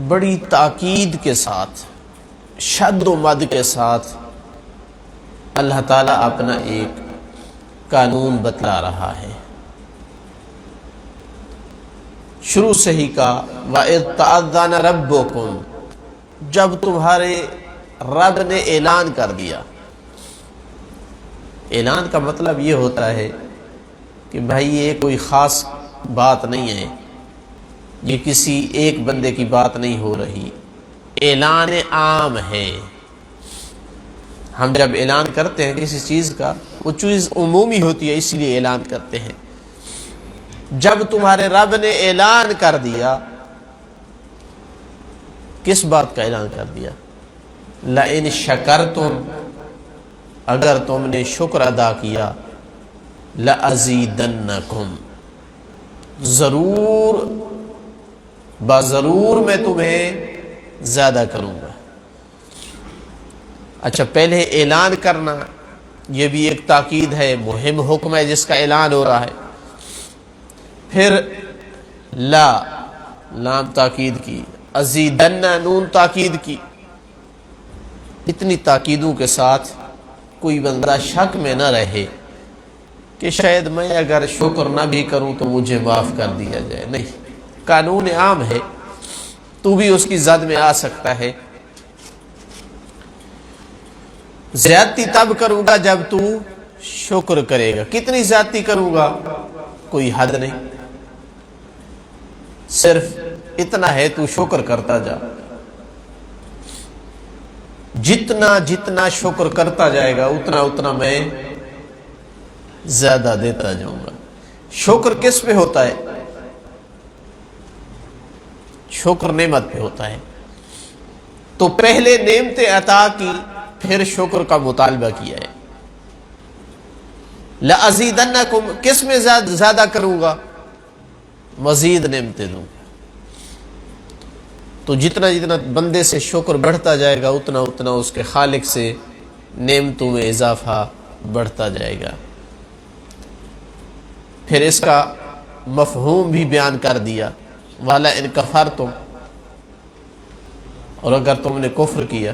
بڑی تاکید کے ساتھ، شد و مد کے ساتھ اللہ تعالیٰ اپنا ایک قانون بتلا رہا ہے۔ شروع سے ہی کہا وَإِذْ تَأَذَّنَ رَبُّكُمْ، جب تمہارے رب نے اعلان کر دیا۔ اعلان کا مطلب یہ ہوتا ہے کہ بھائی یہ کوئی خاص بات نہیں ہے، یہ کسی ایک بندے کی بات نہیں ہو رہی، اعلان عام ہے۔ ہم جب اعلان کرتے ہیں کسی چیز کا، وہ چیز عمومی ہوتی ہے، اس لیے اعلان کرتے ہیں۔ جب تمہارے رب نے اعلان کر دیا، کس بات کا اعلان کر دیا؟ لَإِن شَكَرْتُمْ، اگر تم نے شکر ادا کیا، لَأَزِيدَنَّكُمْ، ضرور بضرور میں تمہیں زیادہ کروں گا۔ اچھا، پہلے اعلان کرنا یہ بھی ایک تاکید ہے، مہم حکم ہے جس کا اعلان ہو رہا ہے۔ پھر لا، لام تاکید کی، ازیدن، نون تاکید کی۔ اتنی تاکیدوں کے ساتھ کوئی بندہ شک میں نہ رہے کہ شاید میں اگر شکر نہ بھی کروں تو مجھے معاف کر دیا جائے۔ نہیں، قانون عام ہے، تو بھی اس کی زد میں آ سکتا ہے۔ زیادتی تب کروں گا جب تو شکر کرے گا۔ کتنی زیادتی کروں گا؟ کوئی حد نہیں، صرف اتنا ہے تو شکر کرتا جا۔ جتنا جتنا شکر کرتا جائے گا اتنا اتنا میں زیادہ دیتا جاؤں گا۔ شکر کس پہ ہوتا ہے؟ شکر نعمت پہ ہوتا ہے۔ تو پہلے نعمتیں عطا کی، پھر شکر کا مطالبہ کیا ہے۔ لَأَزِيدَنَّكُمْ، کس میں زیادہ کروں گا؟ مزید نعمتیں دوں گا۔ تو جتنا جتنا بندے سے شکر بڑھتا جائے گا اتنا اتنا اس کے خالق سے نعمتوں میں اضافہ بڑھتا جائے گا۔ پھر اس کا مفہوم بھی بیان کر دیا، وَلَئِن كَفَرْتُمْ، اور اگر تم نے کفر کیا،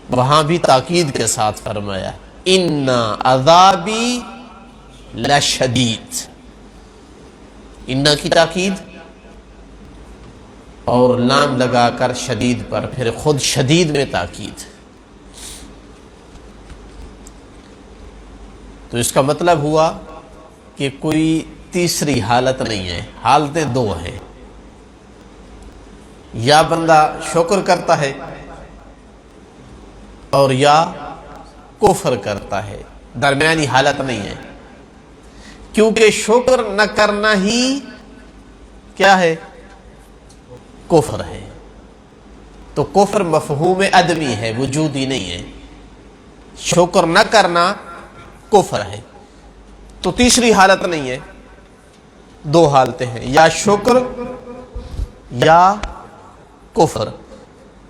وہاں بھی تاکید کے ساتھ فرمایا اِنَّ عَذَابِي لَشَدِيدٌ، اِنَّ کی تاکید اور لام لگا کر شدید پر، پھر خود شدید میں تاکید۔ تو اس کا مطلب ہوا کہ کوئی تیسری حالت نہیں ہے، حالتیں دو ہیں، یا بندہ شکر کرتا ہے اور یا کفر کرتا ہے، درمیانی حالت نہیں ہے۔ کیونکہ شکر نہ کرنا ہی کیا ہے؟ کفر ہے۔ تو کفر مفہوم عدمی ہے، وجودی نہیں ہے۔ شکر نہ کرنا کفر ہے۔ تو تیسری حالت نہیں ہے، دو حالتیں ہیں، یا شکر یا کفر۔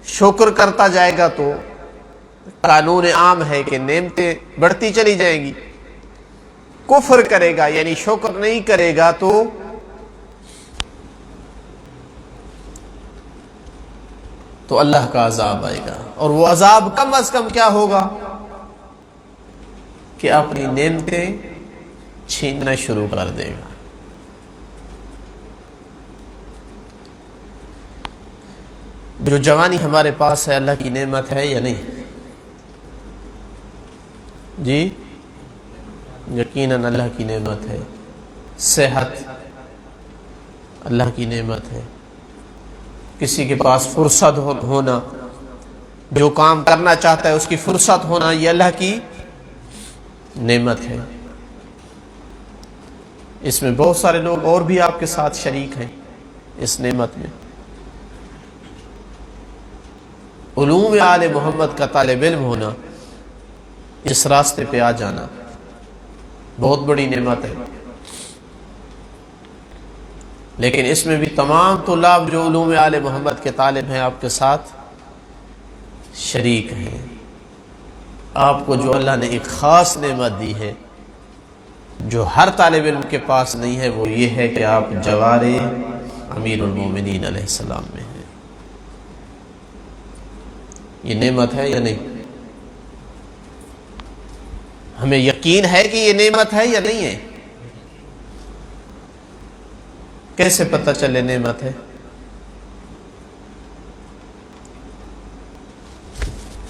شکر کرتا جائے گا تو قانون عام ہے کہ نعمتیں بڑھتی چلی جائیں گی۔ کفر کرے گا یعنی شکر نہیں کرے گا تو اللہ کا عذاب آئے گا، اور وہ عذاب کم از کم کیا ہوگا؟ کہ اپنی نعمتیں چھیننا شروع کر دے گا۔ جو جوانی ہمارے پاس ہے، اللہ کی نعمت ہے یا نہیں؟ جی یقیناً اللہ کی نعمت ہے۔ صحت اللہ کی نعمت ہے۔ کسی کے پاس فرصت ہونا، جو کام کرنا چاہتا ہے اس کی فرصت ہونا، یہ اللہ کی نعمت ہے۔ اس میں بہت سارے لوگ اور بھی آپ کے ساتھ شریک ہیں اس نعمت میں۔ علوم آل محمد کا طالب علم ہونا، اس راستے پہ آ جانا بہت بڑی نعمت ہے۔ لیکن اس میں بھی تمام طلاب جو علوم آل محمد کے طالب ہیں آپ کے ساتھ شریک ہیں۔ آپ کو جو اللہ نے ایک خاص نعمت دی ہے جو ہر طالب علم کے پاس نہیں ہے، وہ یہ ہے کہ آپ جوارے امیر المومنین علیہ السلام میں ہے۔ یہ نعمت ہے یا نہیں؟ ہمیں یقین ہے کہ یہ نعمت ہے یا نہیں ہے؟ کیسے پتہ چلے نعمت ہے؟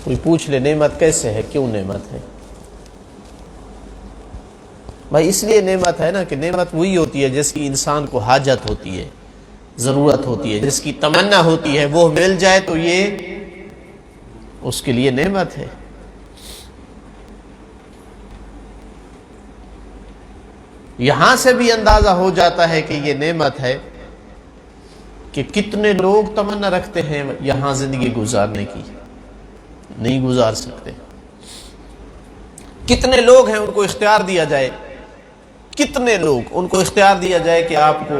کوئی پوچھ لے نعمت کیسے ہے، کیوں نعمت ہے؟ بھائی اس لیے نعمت ہے نا کہ نعمت وہی ہوتی ہے جس کی انسان کو حاجت ہوتی ہے، ضرورت ہوتی ہے، جس کی تمنا ہوتی ہے، وہ مل جائے تو یہ اس کے لیے نعمت ہے۔ یہاں سے بھی اندازہ ہو جاتا ہے کہ یہ نعمت ہے کہ کتنے لوگ تمنا رکھتے ہیں یہاں زندگی گزارنے کی، نہیں گزار سکتے۔ کتنے لوگ ہیں ان کو اختیار دیا جائے، کتنے لوگ ان کو اختیار دیا جائے کہ آپ کو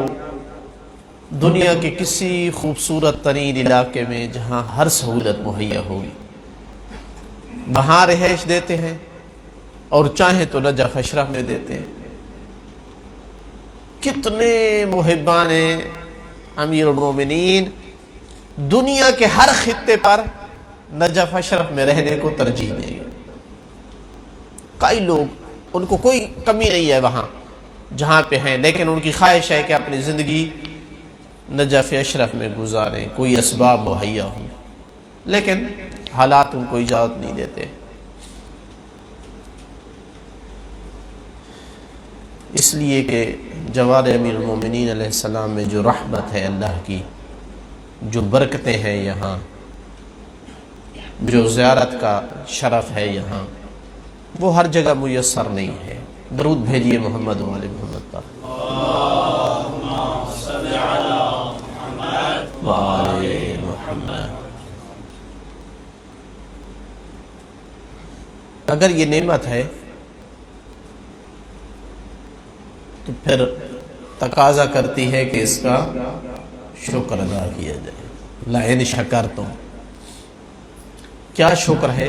دنیا کے کسی خوبصورت ترین علاقے میں جہاں ہر سہولت مہیا ہوگی وہاں رہائش دیتے ہیں، اور چاہیں تو نجف اشرف میں دیتے ہیں۔ کتنے محبان امیر المومنین دنیا کے ہر خطے پر نجف اشرف میں رہنے کو ترجیح دیں گے۔ کئی لوگ ان کو کوئی کمی نہیں ہے وہاں جہاں پہ ہیں، لیکن ان کی خواہش ہے کہ اپنی زندگی نجف اشرف میں گزاریں، کوئی اسباب مہیا ہوں، لیکن حالات ان کو اجازت نہیں دیتے۔ اس لیے کہ جوار امیر المومنین علیہ السلام میں جو رحمت ہے اللہ کی، جو برکتیں ہیں یہاں، جو زیارت کا شرف ہے یہاں، وہ ہر جگہ میسر نہیں ہے۔ درود بھیجیے محمد و آل محمد پر۔ وآل محمد۔ اگر یہ نعمت ہے تو پھر تقاضا کرتی ہے کہ اس کا شکر ادا کیا جائے۔ لئن شکرتم، کیا شکر ہے؟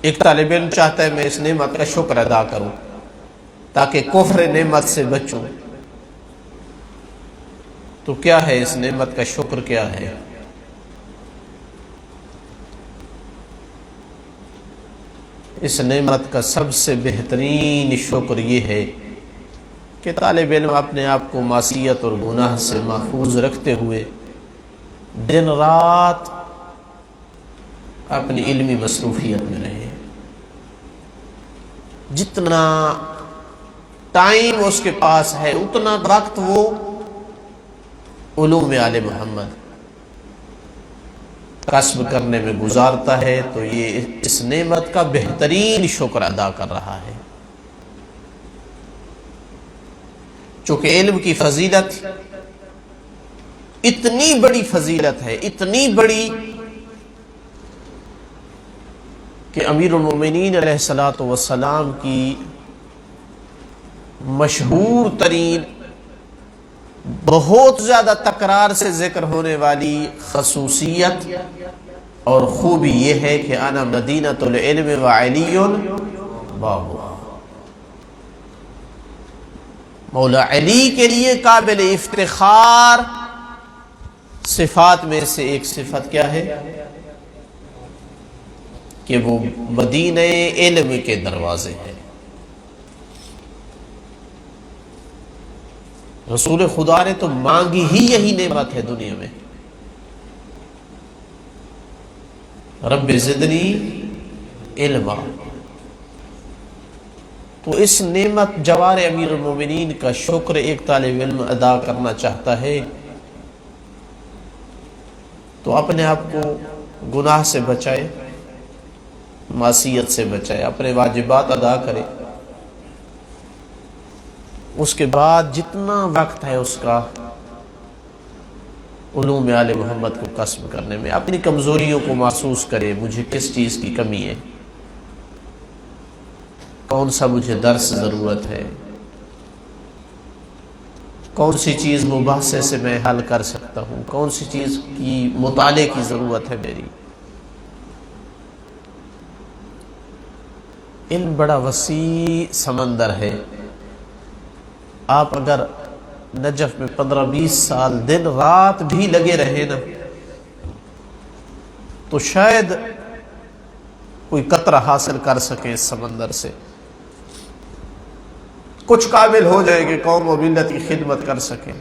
ایک طالب علم چاہتا ہے میں اس نعمت کا شکر ادا کروں تاکہ کفر نعمت سے بچوں، تو کیا ہے اس نعمت کا شکر؟ کیا ہے؟ اس نعمت کا سب سے بہترین شکر یہ ہے کہ طالب علم اپنے آپ کو معصیت اور گناہ سے محفوظ رکھتے ہوئے دن رات اپنی علمی مصروفیت میں رہے۔ جتنا ٹائم اس کے پاس ہے اتنا وقت وہ علوم آل محمد کسب کرنے میں گزارتا ہے، تو یہ اس نعمت کا بہترین شکر ادا کر رہا ہے۔ چونکہ علم کی فضیلت اتنی بڑی فضیلت ہے، اتنی بڑی کہ امیر المومنین علیہ الصلوۃ والسلام کی مشہور ترین بہت زیادہ تکرار سے ذکر ہونے والی خصوصیت اور خوبی یہ ہے کہ انا مدینۃ العلم وعلی بابھا۔ مولا علی کے لیے قابل افتخار صفات میں سے ایک صفت کیا ہے کہ وہ مدینہ علم کے دروازے ہیں۔ رسول خدا نے تو مانگی ہی یہی نعمت ہے دنیا میں، رب زدنی علما۔ تو اس نعمت جوار امیر المومنین کا شکر ایک طالب علم ادا کرنا چاہتا ہے تو اپنے آپ کو گناہ سے بچائے، معصیت سے بچائے، اپنے واجبات ادا کرے، اس کے بعد جتنا وقت ہے اس کا علوم آل محمد کو کسب کرنے میں، اپنی کمزوریوں کو محسوس کرے، مجھے کس چیز کی کمی ہے، کون سا مجھے درس ضرورت ہے، کون سی چیز مباحثے سے میں حل کر سکتا ہوں، کون سی چیز کی مطالعے کی ضرورت ہے میری۔ علم بڑا وسیع سمندر ہے، آپ اگر نجف میں 15-20 سال دن رات بھی لگے رہے نا تو شاید کوئی قطرہ حاصل کر سکے اس سمندر سے، کچھ قابل ہو جائے کہ قوم و ملت کی خدمت کر سکے۔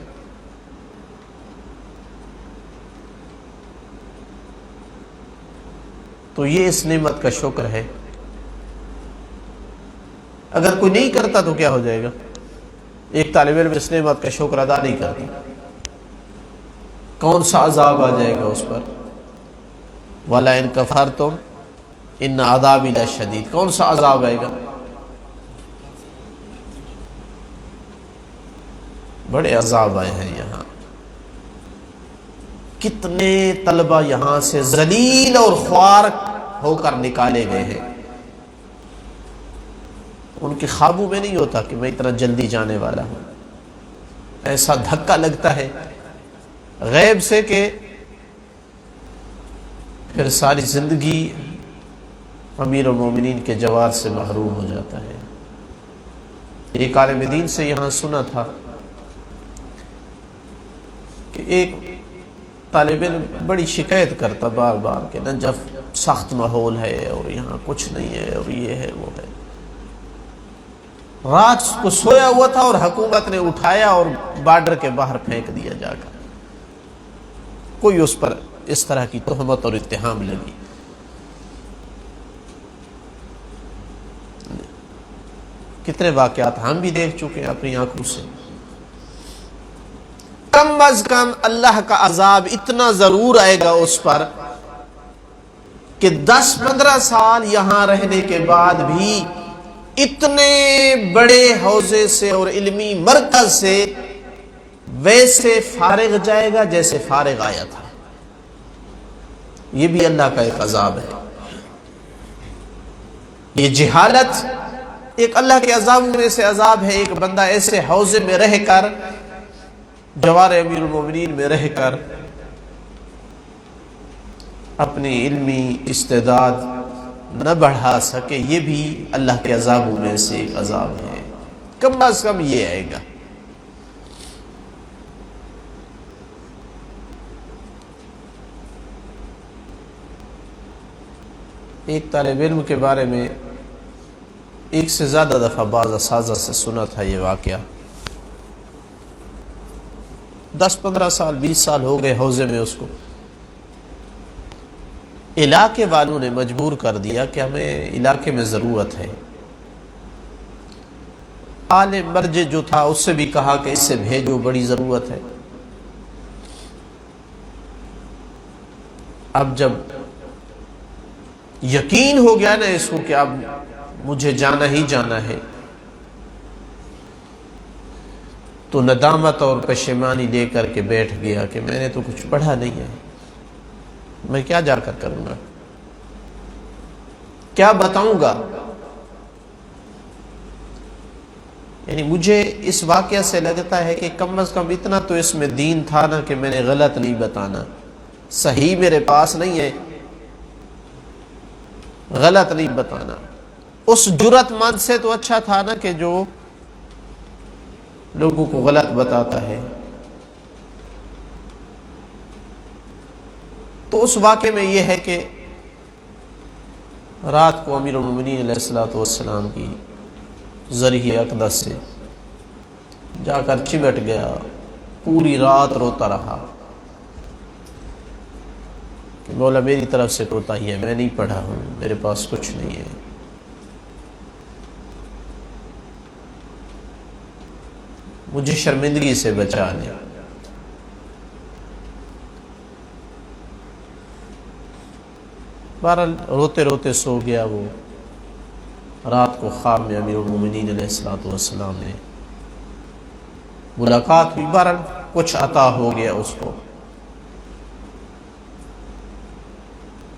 تو یہ اس نعمت کا شکر ہے۔ اگر کوئی نہیں کرتا تو کیا ہو جائے گا؟ ایک طالب علم اس نعمت کا شکر ادا نہیں کرتا، کون سا عذاب آ جائے گا اس پر؟ وَلَئِن كَفَرْتُمْ إِنَّ عَذَابِي لَشَدِيدٌ، کون سا عذاب آئے گا؟ بڑے عذاب آئے ہیں یہاں، کتنے طلبہ یہاں سے ذلیل اور خوار ہو کر نکالے گئے ہیں۔ ان کے خوابوں میں نہیں ہوتا کہ میں اتنا جلدی جانے والا ہوں، ایسا دھکا لگتا ہے غیب سے کہ پھر ساری زندگی امیر المومنین کے جوار سے محروم ہو جاتا ہے۔ ایک عالم دین سے یہاں سنا تھا کہ ایک طالب علم بڑی شکایت کرتا بار بار کہ نجف سخت ماحول ہے اور یہاں کچھ نہیں ہے اور یہ ہے وہ ہے۔ رات کو سویا ہوا تھا اور حکومت نے اٹھایا اور بارڈر کے باہر پھینک دیا جا کر، کوئی اس پر اس طرح کی تہمت اور اتہام لگی۔ کتنے واقعات ہم بھی دیکھ چکے ہیں اپنی آنکھوں سے۔ کم از کم اللہ کا عذاب اتنا ضرور آئے گا اس پر کہ 10-15 سال یہاں رہنے کے بعد بھی اتنے بڑے حوزے سے اور علمی مرکز سے ویسے فارغ جائے گا جیسے فارغ آیا تھا۔ یہ بھی اللہ کا ایک عذاب ہے۔ یہ جہالت ایک اللہ کے عذابوں میں سے عذاب ہے۔ ایک بندہ ایسے حوزے میں رہ کر، جوار امیر المومنین میں رہ کر، اپنی علمی استعداد نہ بڑھا سکے، یہ بھی اللہ کے عذابوں میں سے ایک عذاب ہے۔ کم از کم یہ آئے گا۔ ایک طالب علم کے بارے میں ایک سے زیادہ دفعہ بعض اساتذہ سے سنا تھا یہ واقعہ۔ 10-15 سال 20 سال ہو گئے حوزے میں اس کو، علاقے والوں نے مجبور کر دیا کہ ہمیں علاقے میں ضرورت ہے۔ عالم مرجع جو تھا اس سے بھی کہا کہ اس سے بھیجو، بڑی ضرورت ہے۔ اب جب یقین ہو گیا نا اس کو کہ اب مجھے جانا ہی جانا ہے، تو ندامت اور پشیمانی لے کر کے بیٹھ گیا کہ میں نے تو کچھ پڑھا نہیں ہے، میں کیا جا کر کروں گا، کیا بتاؤں گا۔ یعنی مجھے اس واقعہ سے لگتا ہے کہ کم از کم اتنا تو اس میں دین تھا نا کہ میں نے غلط نہیں بتانا، صحیح میرے پاس نہیں ہے، غلط نہیں بتانا۔ اس جرأت مند سے تو اچھا تھا نا کہ جو لوگوں کو غلط بتاتا ہے۔ تو اس واقعے میں یہ ہے کہ رات کو امیر المومنین علیہ السلام کی ذریح اقدس سے جا کر چمٹ گیا، پوری رات روتا رہا کہ مولا میری طرف سے روتا ہی ہے، میں نہیں پڑھا ہوں، میرے پاس کچھ نہیں ہے۔ مجھے شرمندگی سے بچا لے۔ بہرحال روتے روتے سو گیا وہ۔ رات کو خواب میں امیر المومنین علیہ السلام نے ملاقات ہوئی، بہرحال کچھ عطا ہو گیا اس کو۔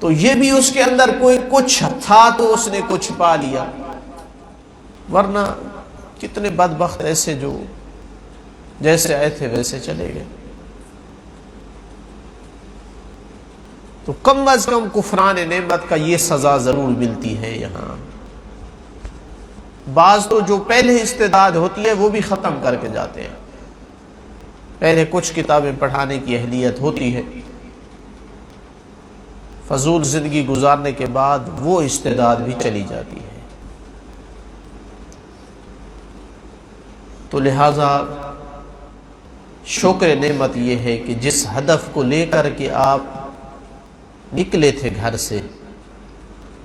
تو یہ بھی اس کے اندر کوئی کچھ تھا تو اس نے کچھ پا لیا، ورنہ کتنے بدبخت ایسے جو جیسے آئے تھے ویسے چلے گئے۔ تو کم از کم کفران نعمت کا یہ سزا ضرور ملتی ہے یہاں۔ بعض تو جو پہلے استعداد ہوتی ہے وہ بھی ختم کر کے جاتے ہیں، پہلے کچھ کتابیں پڑھانے کی اہلیت ہوتی ہے، فضول زندگی گزارنے کے بعد وہ استعداد بھی چلی جاتی ہے۔ تو لہذا شکر نعمت یہ ہے کہ جس ہدف کو لے کر کے آپ نکلے تھے گھر سے،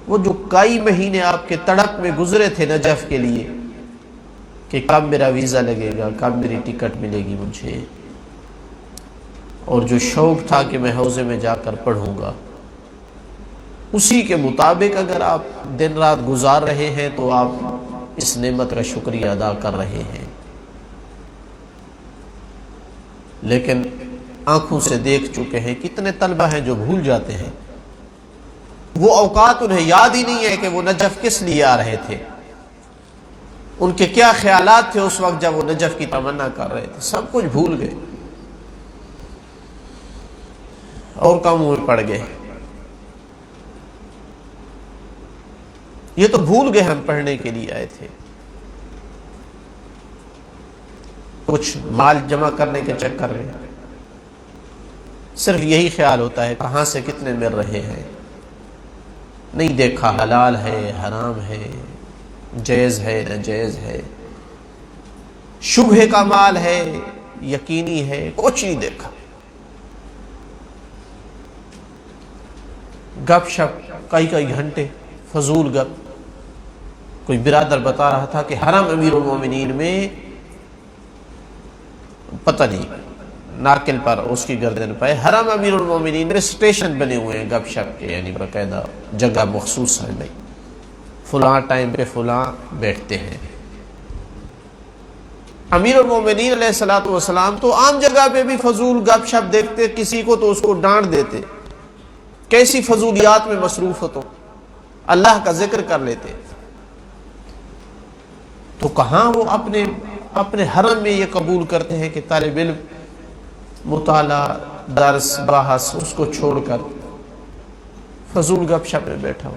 وہ جو کئی مہینے آپ کے تڑپ میں گزرے تھے نجف کے لیے کہ کب میرا ویزا لگے گا، کب میری ٹکٹ ملے گی مجھے، اور جو شوق تھا کہ میں حوزے میں جا کر پڑھوں گا، اسی کے مطابق اگر آپ دن رات گزار رہے ہیں تو آپ اس نعمت کا شکریہ ادا کر رہے ہیں۔ لیکن آنکھوں سے دیکھ چکے ہیں کتنے طلبہ ہیں جو بھول جاتے ہیں، وہ اوقات انہیں یاد ہی نہیں ہے کہ وہ نجف کس لیے آ رہے تھے، ان کے کیا خیالات تھے اس وقت جب وہ نجف کی تمنا کر رہے تھے، سب کچھ بھول گئے اور کاموں میں پڑ گئے۔ یہ تو بھول گئے ہم پڑھنے کے لیے آئے تھے، کچھ مال جمع کرنے کے چکر میں صرف یہی خیال ہوتا ہے کہاں سے کتنے مل رہے ہیں، نہیں دیکھا حلال ہے حرام ہے، جائز ہے ناجائز ہے، شبہ کا مال ہے یقینی ہے، کچھ نہیں دیکھا۔ گپ شپ کئی گھنٹے فضول گپ۔ کوئی برادر بتا رہا تھا کہ حرم امیر المومنین میں پتہ نہیں ناقل پر اس کی گردن پہ حرم امیر المومنین میں اسٹیشن بنے ہوئے ہیں گپ شپ کے، یعنی باقاعدہ جگہ مخصوص ہے، بھائی فلاں ٹائم پہ فلاں بیٹھتے ہیں۔ امیر المومنین علیہ الصلوۃ والسلام تو عام جگہ پہ بھی فضول گپ شپ دیکھتے، کسی کو تو اس کو ڈانٹ دیتے، کیسی فضولیات میں مصروف ہو، تو اللہ کا ذکر کر لیتے۔ تو کہاں وہ اپنے حرم میں یہ قبول کرتے ہیں کہ طالب علم مطالعہ درس بحث اس کو چھوڑ کر فضول گپ شپ میں بیٹھا ہو،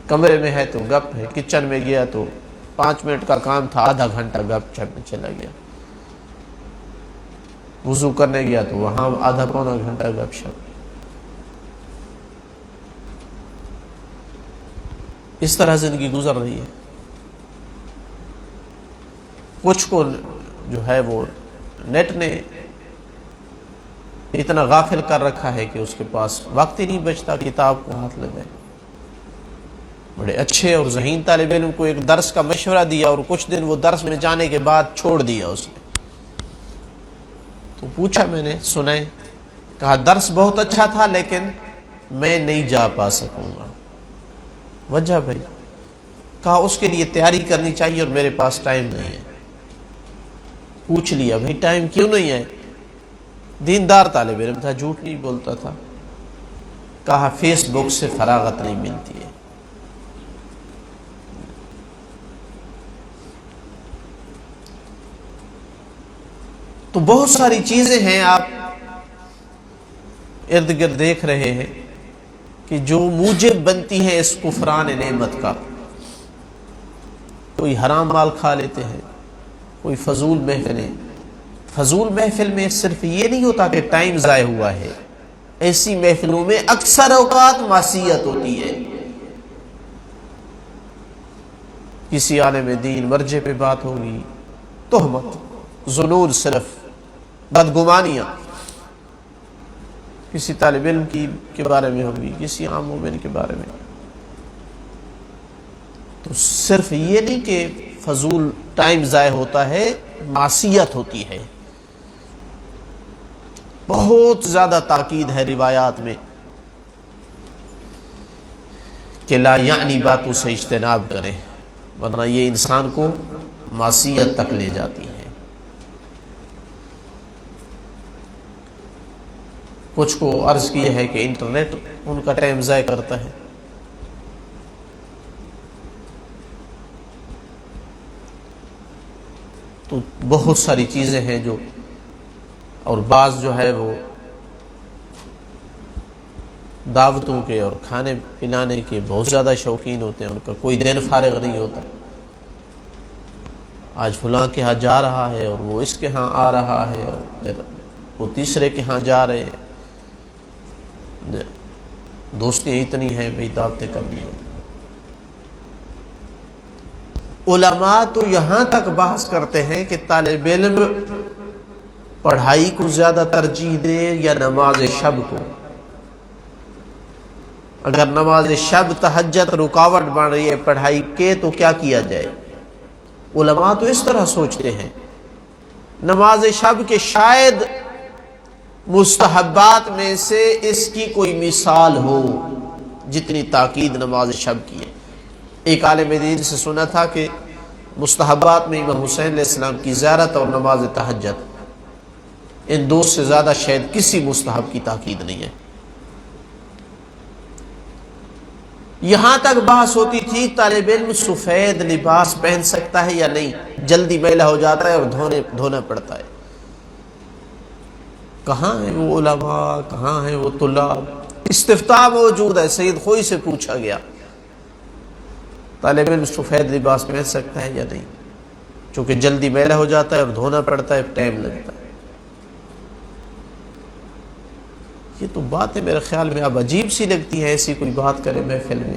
کمرے میں ہے تو گپ ہے، کچن میں گیا تو 5 منٹ کا کام تھا آدھا گھنٹہ گپ شپ میں چلا گیا، وضو کرنے گیا تو وہاں آدھا پونا گھنٹہ گپ شپ۔ اس طرح زندگی گزر رہی ہے۔ کچھ کو جو ہے وہ نیٹ نے اتنا غافل کر رکھا ہے کہ اس کے پاس وقت ہی نہیں بچتا کتاب کو ہاتھ لگائے۔ بڑے اچھے اور ذہین طالب علم کو ایک درس کا مشورہ دیا اور کچھ دن وہ درس میں جانے کے بعد چھوڑ دیا اس نے، تو پوچھا میں نے، سنائے، کہا درس بہت اچھا تھا لیکن میں نہیں جا پا سکوں گا۔ وجہ بھائی؟ کہا اس کے لیے تیاری کرنی چاہیے اور میرے پاس ٹائم نہیں ہے۔ پوچھ لیا بھائی ٹائم کیوں نہیں ہے؟ دیندار طالب علم تھا، جھوٹ نہیں بولتا تھا۔ کہا فیس بک سے فراغت نہیں ملتی ہے۔ تو بہت ساری چیزیں ہیں آپ ارد گرد دیکھ رہے ہیں کہ جو موجب بنتی ہیں اس کفران نعمت کا۔ کوئی حرام مال کھا لیتے ہیں، کوئی فضول محفلیں۔ فضول محفل میں صرف یہ نہیں ہوتا کہ ٹائم ضائع ہوا ہے، ایسی محفلوں میں اکثر اوقات معصیت ہوتی ہے۔ کسی عالم دین مرجع پہ بات ہوگی، تہمت، ظنون، صرف بدگمانیاں کسی طالب علم کے بارے میں ہوگی، کسی عام مومن کے بارے میں۔ تو صرف یہ نہیں کہ فضول ٹائم ضائع ہوتا ہے، معصیت ہوتی ہے۔ بہت زیادہ تاکید ہے روایات میں کہ لا یعنی باتوں سے اجتناب کریں، ورنہ یہ انسان کو معصیت تک لے جاتی ہے۔ کچھ کو عرض کیا ہے کہ انٹرنیٹ ان کا ٹائم ضائع کرتا ہے۔ تو بہت ساری چیزیں ہیں جو، اور بعض جو ہے وہ دعوتوں کے اور کھانے پلانے کے بہت زیادہ شوقین ہوتے ہیں، ان کا کوئی دن فارغ نہیں ہوتا۔ آج فلاں کے ہاں جا رہا ہے اور وہ اس کے ہاں آ رہا ہے اور پھر وہ تیسرے کے ہاں جا رہے ہیں. دوستیاں اتنی ہیں بھئی دعوتیں کرنی ہیں. علماء تو یہاں تک بحث کرتے ہیں کہ طالب علم پڑھائی کو زیادہ ترجیح دے یا نماز شب کو. اگر نماز شب تہجد رکاوٹ بن رہی ہے پڑھائی کے تو کیا کیا جائے؟ علماء تو اس طرح سوچتے ہیں. نماز شب کے شاید مستحبات میں سے اس کی کوئی مثال ہو جتنی تاکید نماز شب کی ہے. ایک عالم دین سے سنا تھا کہ مستحبات میں امام حسین علیہ السلام کی زیارت اور نماز تہجد، ان دو سے زیادہ شاید کسی مستحب کی تاکید نہیں ہے. یہاں تک بحث ہوتی تھی طالب علم سفید لباس پہن سکتا ہے یا نہیں، جلدی میلا ہو جاتا ہے اور دھونا پڑتا ہے. کہاں ہیں وہ علماء، کہاں ہیں وہ طلاب؟ استفتاء موجود ہے، سید خوئی سے پوچھا گیا طالب علم سفید لباس پہن سکتا ہے یا نہیں، چونکہ جلدی میلا ہو جاتا ہے اور دھونا پڑتا ہے، ٹائم لگتا ہے. یہ تو باتیں میرے خیال میں اب عجیب سی لگتی ہے، ایسی کوئی بات کرے محفل میں.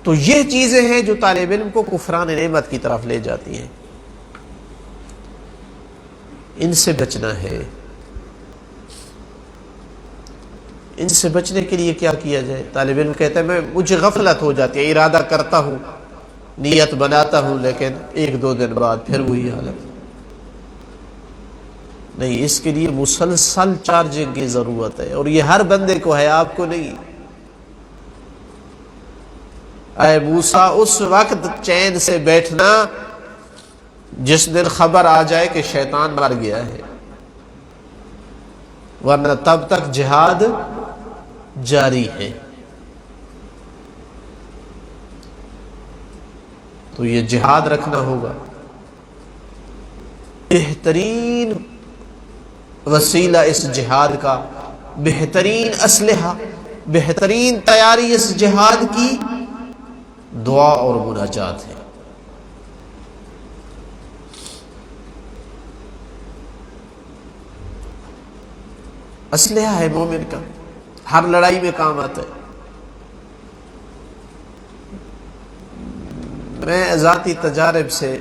تو یہ چیزیں ہیں جو طالب علم کو کفران نعمت کی طرف لے جاتی ہیں. ان سے بچنا ہے. ان سے بچنے کے لیے کیا کیا جائے؟ طالب علم کہتا ہے مجھے غفلت ہو جاتی ہے، ارادہ کرتا ہوں، نیت بناتا ہوں، لیکن ایک دو دن بعد پھر وہی حالت. نہیں، اس کے لیے مسلسل چارجنگ کی ضرورت ہے، اور یہ ہر بندے کو ہے، آپ کو نہیں. اے موسیٰ اس وقت چین سے بیٹھنا جس دن خبر آ جائے کہ شیطان مر گیا ہے، ورنہ تب تک جہاد جاری ہے. تو یہ جہاد رکھنا ہوگا. بہترین وسیلہ اس جہاد کا، بہترین اسلحہ، بہترین تیاری اس جہاد کی دعا اور مناجات ہے. اسلحہ ہے مومن کا، ہر لڑائی میں کام آتا ہے. میں ذاتی تجارب سے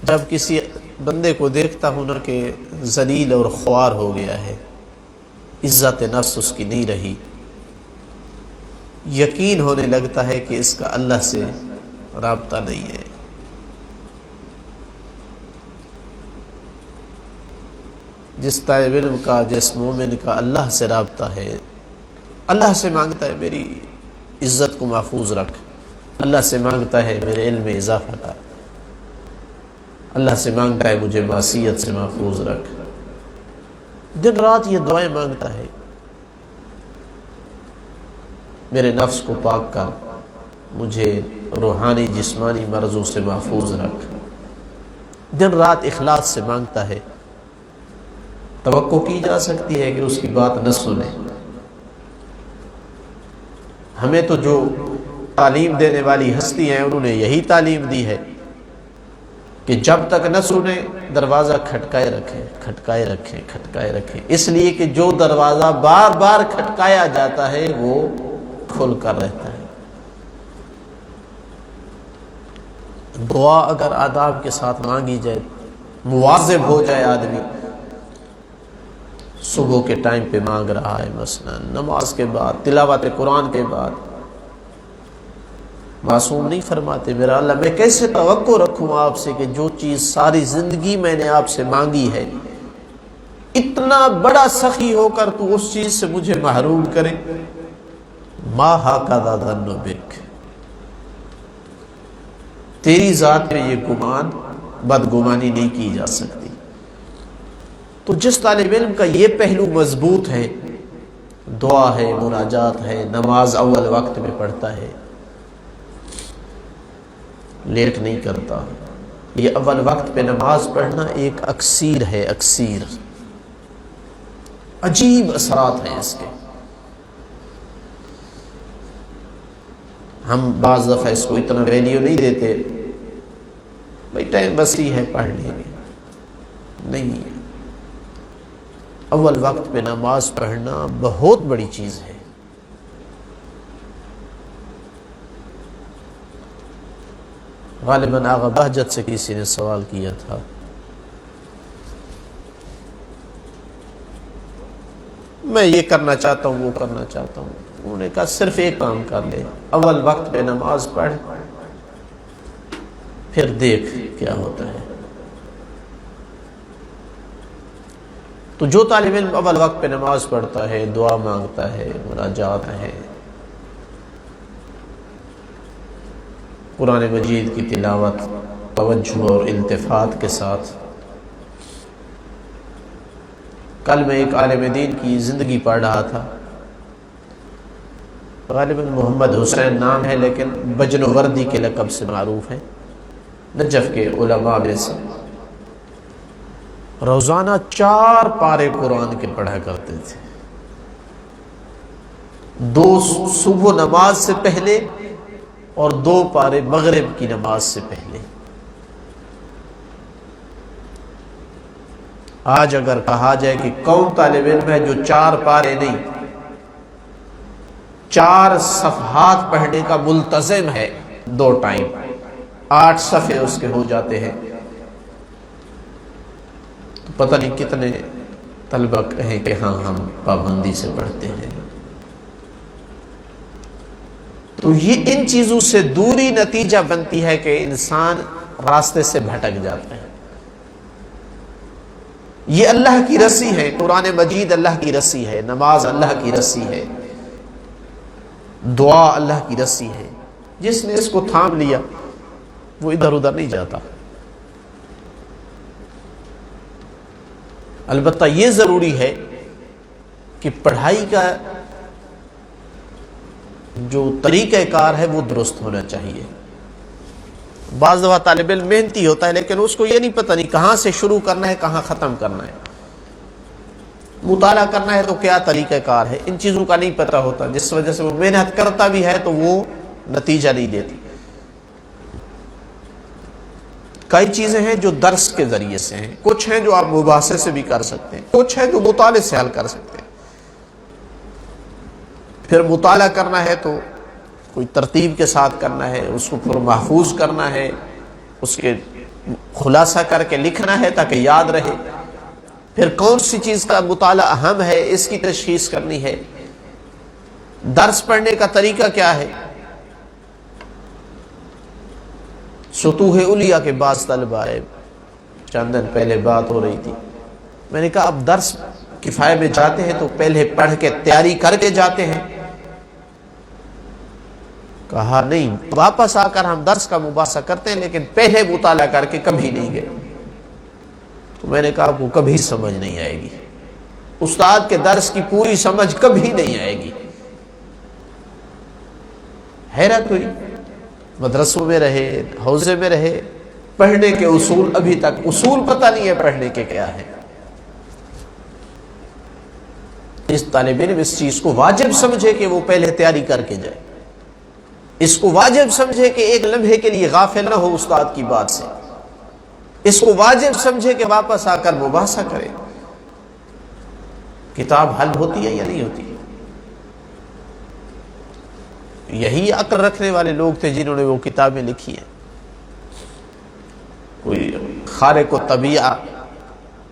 جب کسی بندے کو دیکھتا ہوں نا کہ ذلیل اور خوار ہو گیا ہے، عزت نفس اس کی نہیں رہی، یقین ہونے لگتا ہے کہ اس کا اللہ سے رابطہ نہیں ہے. جس طالب علم کا، جس مومن کا اللہ سے رابطہ ہے، اللہ سے مانگتا ہے میری عزت کو محفوظ رکھ، اللہ سے مانگتا ہے میرے علم میں اضافہ کر، اللہ سے مانگتا ہے مجھے معصیت سے محفوظ رکھ، دن رات یہ دعائیں مانگتا ہے، میرے نفس کو پاک کر، مجھے روحانی جسمانی مرضوں سے محفوظ رکھ، دن رات اخلاص سے مانگتا ہے. توقع کی جا سکتی ہے کہ اس کی بات نہ سنے. ہمیں تو جو تعلیم دینے والی ہستی ہیں انہوں نے یہی تعلیم دی ہے کہ جب تک نہ سنے دروازہ کھٹکائے رکھیں، کھٹکائے رکھیں، کھٹکائے رکھیں، اس لیے کہ جو دروازہ بار بار کھٹکایا جاتا ہے وہ کھل کر رہتا ہے. دعا اگر آداب کے ساتھ مانگی جائے، مواظب ہو جائے آدمی، صبح کے ٹائم پہ مانگ رہا ہے، مثلا نماز کے بعد، تلاوت قرآن کے بعد، معصوم نہیں فرماتے میرا اللہ میں کیسے توقع رکھوں آپ سے کہ جو چیز ساری زندگی میں نے آپ سے مانگی ہے، اتنا بڑا سخی ہو کر تو اس چیز سے مجھے محروم کرے. ما ہاکذا ظن بک، تیری ذات میں یہ گمان، بدگمانی نہیں کی جا سکتی. تو جس طالب علم کا یہ پہلو مضبوط ہے، دعا ہے، مناجات ہے، نماز اول وقت میں پڑھتا ہے، لیٹ نہیں کرتا. یہ اول وقت پہ نماز پڑھنا ایک اکسیر ہے، اکسیر، عجیب اثرات ہیں اس کے. ہم بعض دفعہ اس کو اتنا ویلیو نہیں دیتے، بھائی ٹائم بسی ہے پڑھ لیں گے، نہیں، اول وقت پہ نماز پڑھنا بہت بڑی چیز ہے۔ غالباً آغا بہجت سے کسی نے سوال کیا تھا، میں یہ کرنا چاہتا ہوں وہ کرنا چاہتا ہوں، انہوں نے کہا صرف ایک کام کر لے، اول وقت پہ نماز پڑھ، پھر دیکھ کیا ہوتا ہے۔ تو جو طالب علم اول وقت پہ نماز پڑھتا ہے، دعا مانگتا ہے، مناجات ہے، قرآن مجید کی تلاوت توجہ اور التفات کے ساتھ، کل میں ایک عالم دین کی زندگی پڑھ رہا تھا، غالباً محمد حسین نام ہے لیکن بجن وردی کے لقب سے معروف ہے، نجف کے علماء میں سے، روزانہ 4 پارے قرآن کے پڑھا کرتے تھے، 2 صبح نماز سے پہلے اور 2 پارے مغرب کی نماز سے پہلے۔ آج اگر کہا جائے کہ کون طالب علم ہے جو 4 پارے نہیں 4 صفحات پڑھنے کا ملتزم ہے، 2 ٹائم 8 صفحے اس کے ہو جاتے ہیں، تو پتہ نہیں کتنے طلبہ کہیں کہ ہاں ہم پابندی سے پڑھتے ہیں۔ تو یہ ان چیزوں سے دوری نتیجہ بنتی ہے کہ انسان راستے سے بھٹک جاتا ہے۔ یہ اللہ کی رسی ہے، قرآن مجید اللہ کی رسی ہے، نماز اللہ کی رسی ہے، دعا اللہ کی رسی ہے، جس نے اس کو تھام لیا وہ ادھر ادھر نہیں جاتا۔ البتہ یہ ضروری ہے کہ پڑھائی کا جو طریقہ کار ہے وہ درست ہونا چاہیے۔ بعض دفعہ طالب علم محنتی ہوتا ہے لیکن اس کو یہ نہیں پتہ نہیں کہاں سے شروع کرنا ہے کہاں ختم کرنا ہے، مطالعہ کرنا ہے تو کیا طریقہ کار ہے، ان چیزوں کا نہیں پتہ ہوتا، جس وجہ سے وہ محنت کرتا بھی ہے تو وہ نتیجہ نہیں دیتی۔ کئی چیزیں ہیں جو درس کے ذریعے سے ہیں، کچھ ہیں جو آپ مباحثے سے بھی کر سکتے ہیں، کچھ ہیں جو مطالعے سے حل کر سکتے ہیں۔ پھر مطالعہ کرنا ہے تو کوئی ترتیب کے ساتھ کرنا ہے، اس کو پھر محفوظ کرنا ہے، اس کے خلاصہ کر کے لکھنا ہے تاکہ یاد رہے، پھر کون سی چیز کا مطالعہ اہم ہے اس کی تشخیص کرنی ہے، درس پڑھنے کا طریقہ کیا ہے۔ سطوح علیہ کے بعض طلبہ آئے، چند دن پہلے بات ہو رہی تھی، میں نے کہا اب درس کفایہ میں جاتے ہیں تو پہلے پڑھ کے تیاری کر کے جاتے ہیں؟ کہا نہیں، واپس آ کر ہم درس کا مباحثہ کرتے ہیں لیکن پہلے مطالعہ کر کے کبھی نہیں گئے۔ تو میں نے کہا آپ کو کبھی سمجھ نہیں آئے گی، استاد کے درس کی پوری سمجھ کبھی نہیں آئے گی۔ حیرت ہوئی، مدرسوں میں رہے، حوزے میں رہے، پڑھنے کے اصول ابھی تک اصول پتہ نہیں ہے پڑھنے کے کیا ہے۔ اس طالب علم اس چیز کو واجب سمجھے کہ وہ پہلے تیاری کر کے جائے، اس کو واجب سمجھے کہ ایک لمحے کے لیے غافل نہ ہو استاد کی بات سے، اس کو واجب سمجھے کہ واپس آ کر مباحثہ کرے۔ کتاب حل ہوتی ہے یا نہیں ہوتی؟ یہی عقل رکھنے والے لوگ تھے جنہوں نے وہ کتابیں لکھی ہیں، کوئی خارق و طبیعہ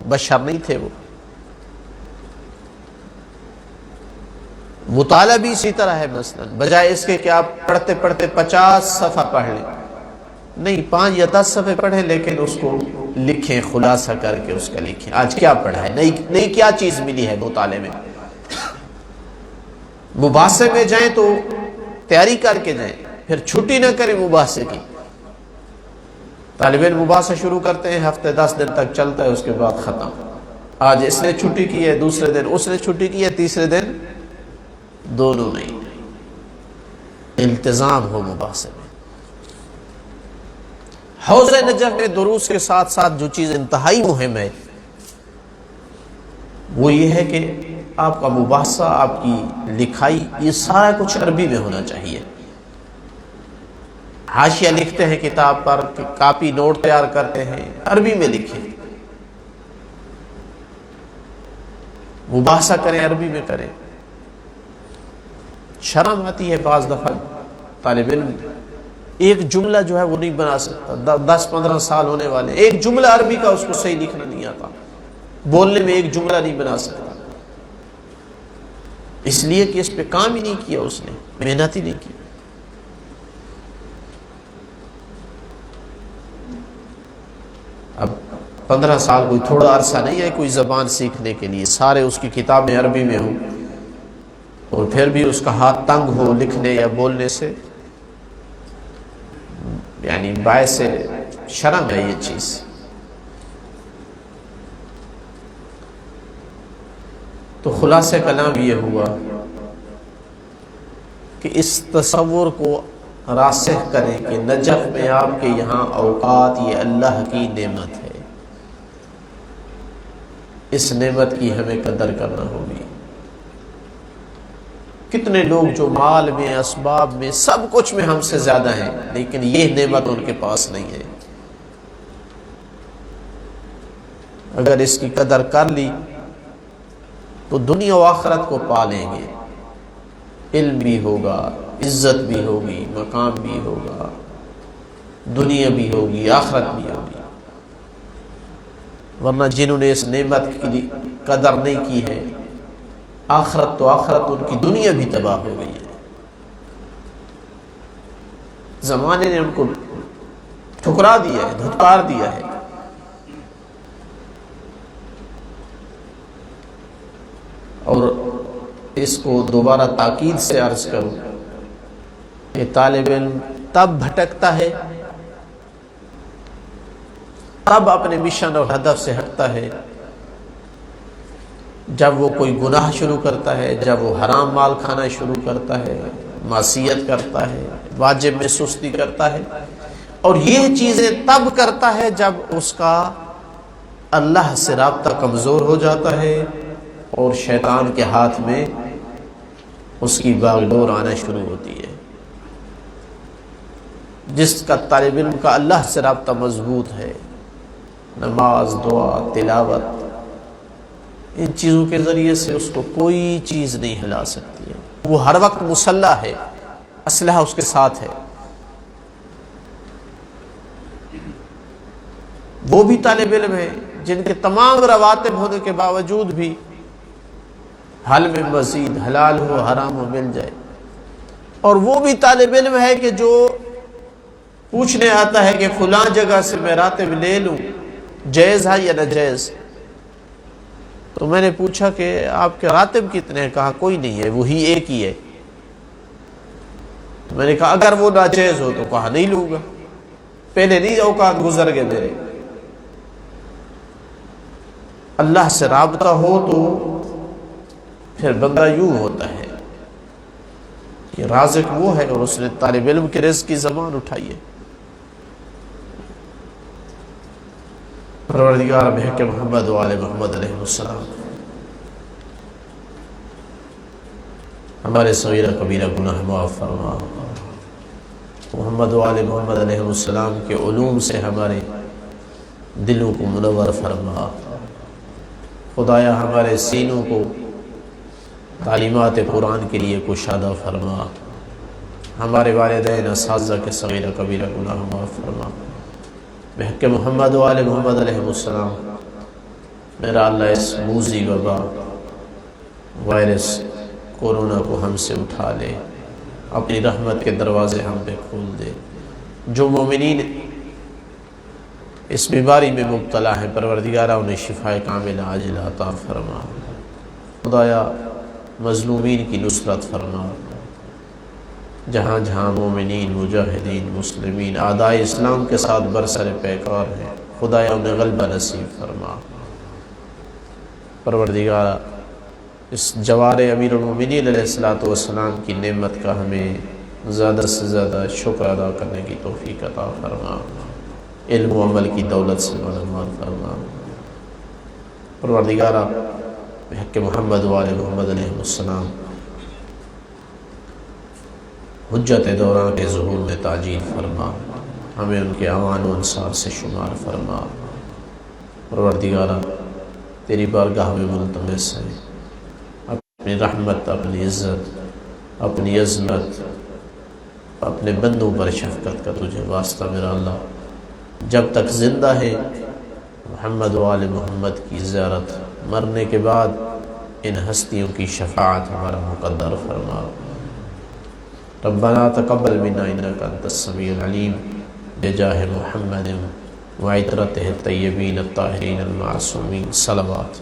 بشر نہیں تھے وہ۔ مطالعہ بھی اسی طرح ہے، مثلا بجائے اس کے کہ آپ پڑھتے پڑھتے 50 صفحہ پڑھ لیں، نہیں 5 یا 10 صفحے پڑھیں لیکن اس کو لکھیں، خلاصہ کر کے اس کا لکھیں، آج کیا پڑھا ہے، نئی کیا چیز ملی ہے مطالعے میں۔ مباحثے میں جائیں تو تیاری کر کے جائیں، پھر چھٹی نہ کریں مباحثے کی۔ طالب علم مباحثہ شروع کرتے ہیں، ہفتے 10 دن تک چلتا ہے، اس کے بعد ختم۔ آج اس نے چھٹی کی ہے، دوسرے دن اس نے چھٹی کی ہے، تیسرے دن دونوں نہیں۔ التزام ہو مباحثے میں۔ حوض نجف میں دروس کے ساتھ ساتھ جو چیز انتہائی مہم ہے وہ یہ ہے کہ آپ کا مباحثہ، آپ کی لکھائی، یہ سارا کچھ عربی میں ہونا چاہیے۔ حاشیہ لکھتے ہیں کتاب پر، کاپی نوٹ تیار کرتے ہیں، عربی میں لکھیں، مباحثہ کریں، عربی میں کریں۔ شرم آتی ہے بعض دفعہ طالب علم ایک جملہ جو ہے وہ نہیں بنا سکتا، 10-15 سال ہونے والے، ایک جملہ عربی کا اس کو صحیح لکھنا نہیں آتا، بولنے میں ایک جملہ نہیں بنا سکتا، اس لیے کہ اس پہ کام ہی نہیں کیا، اس نے محنت ہی نہیں کی۔ اب 15 سال کوئی تھوڑا عرصہ نہیں ہے کوئی زبان سیکھنے کے لیے، سارے اس کی کتابیں عربی میں ہوں اور پھر بھی اس کا ہاتھ تنگ ہو لکھنے یا بولنے سے، یعنی باعث شرم ہے یہ چیز۔ تو خلاصہ کلام یہ ہوا کہ اس تصور کو راسخ کریں کہ نجف میں آپ کے یہاں اوقات یہ اللہ کی نعمت ہے، اس نعمت کی ہمیں قدر کرنا ہوگی۔ کتنے لوگ جو مال میں، اسباب میں، سب کچھ میں ہم سے زیادہ ہیں، لیکن یہ نعمت ان کے پاس نہیں ہے۔ اگر اس کی قدر کر لی تو دنیا و آخرت کو پا لیں گے، علم بھی ہوگا، عزت بھی ہوگی، مقام بھی ہوگا، دنیا بھی ہوگی، آخرت بھی ہوگی۔ ورنہ جنہوں نے اس نعمت کی قدر نہیں کی ہے، آخرت تو آخرت، ان کی دنیا بھی تباہ ہو گئی ہے۔ زمانے نے ان کو ٹھکرا دیا ہے، دھتکار دیا ہے۔ اور اس کو دوبارہ تاکید سے عرض کروں کہ طالب علم تب بھٹکتا ہے، تب اپنے مشن اور ہدف سے ہٹتا ہے جب وہ کوئی گناہ شروع کرتا ہے، جب وہ حرام مال کھانا شروع کرتا ہے، معصیت کرتا ہے، واجب میں سستی کرتا ہے، اور یہ چیزیں تب کرتا ہے جب اس کا اللہ سے رابطہ کمزور ہو جاتا ہے اور شیطان کے ہاتھ میں اس کی باغ ڈور آنا شروع ہوتی ہے۔ جس کا طالب علم کا اللہ سے رابطہ مضبوط ہے، نماز، دعا، تلاوت، ان چیزوں کے ذریعے سے اس کو کوئی چیز نہیں ہلا سکتی ہے۔ وہ ہر وقت مسلح ہے، اسلحہ اس کے ساتھ ہے۔ وہ بھی طالب علم ہیں جن کے تمام رواتب ہونے کے باوجود بھی حل میں مزید، حلال ہو حرام ہو مل جائے، اور وہ بھی طالب علم ہے کہ جو پوچھنے آتا ہے کہ فلاں جگہ سے میں راتب لے لوں، جائز ہے یا ناجائز؟ تو میں نے پوچھا کہ آپ کے راتب کتنے ہیں؟ کہا کوئی نہیں ہے، وہی ایک ہی ہے۔ تو میں نے کہا اگر وہ ناجائز ہو؟ تو کہا نہیں لوں گا، پہلے نہیں اوقات گزر گئے میرے۔ اللہ سے رابطہ ہو تو پھر بندہ یوں ہوتا ہے کہ رازق وہ ہے اور اس نے طالب علم کے رزق کی زبان اٹھائی ہے۔ پروردگار بحق محمد و آل محمد علیہ السلام ہمارے صغیرہ کبیرہ گناہ معاف فرما، محمد و آل محمد علیہ السلام کے علوم سے ہمارے دلوں کو منور فرما، خدایا ہمارے سینوں کو تعلیمات قرآن کے لیے کشادہ فرما، ہمارے والدین اساتذہ کے صغیرہ کبیرہ گناہ معاف فرما، بحق محمد و آل محمد علیہ السلام۔ میرا اللہ اس موذی وبا وائرس کورونا کو ہم سے اٹھا لے، اپنی رحمت کے دروازے ہم پہ کھول دے۔ جو مومنین اس بیماری میں مبتلا ہیں پروردگارہ انہیں شفائے کاملہ عاجلہ عطا فرما، خدایا مظلومین کی نصرت فرما، جہاں جہاں مومنین، مجاہدین، مسلمین اعدائے اسلام کے ساتھ برسر پیکار ہیں، خدایا انہیں غلبہ نصیب فرما۔ پروردگارہ اس جوار امیر المومنین علیہ السلام کی نعمت کا ہمیں زیادہ سے زیادہ شکر ادا کرنے کی توفیق عطا فرما، علم و عمل کی دولت سے مالامال فرما۔ پروردگارہ بحق محمد و آل محمد علیہ السلام حجت دوران کے ظہور میں تاجیل فرما، ہمیں ان کے اعوان و انصار سے شمار فرما۔ پروردگارا تیری بارگاہ میں ملتمس ہے، اپنی رحمت، اپنی عزت، اپنی عظمت، اپنے بندوں پر شفقت کا تجھے واسطہ میرا اللہ، جب تک زندہ ہے محمد و آل محمد کی زیارت، مرنے کے بعد ان ہستیوں کی شفاعت ہمارا مقدر فرما۔ ربنا تقبل منا انک انت السمیع العلیم بجاہ محمد وعطرتہ الطیبین الطاہرین المعصومین، صلوات۔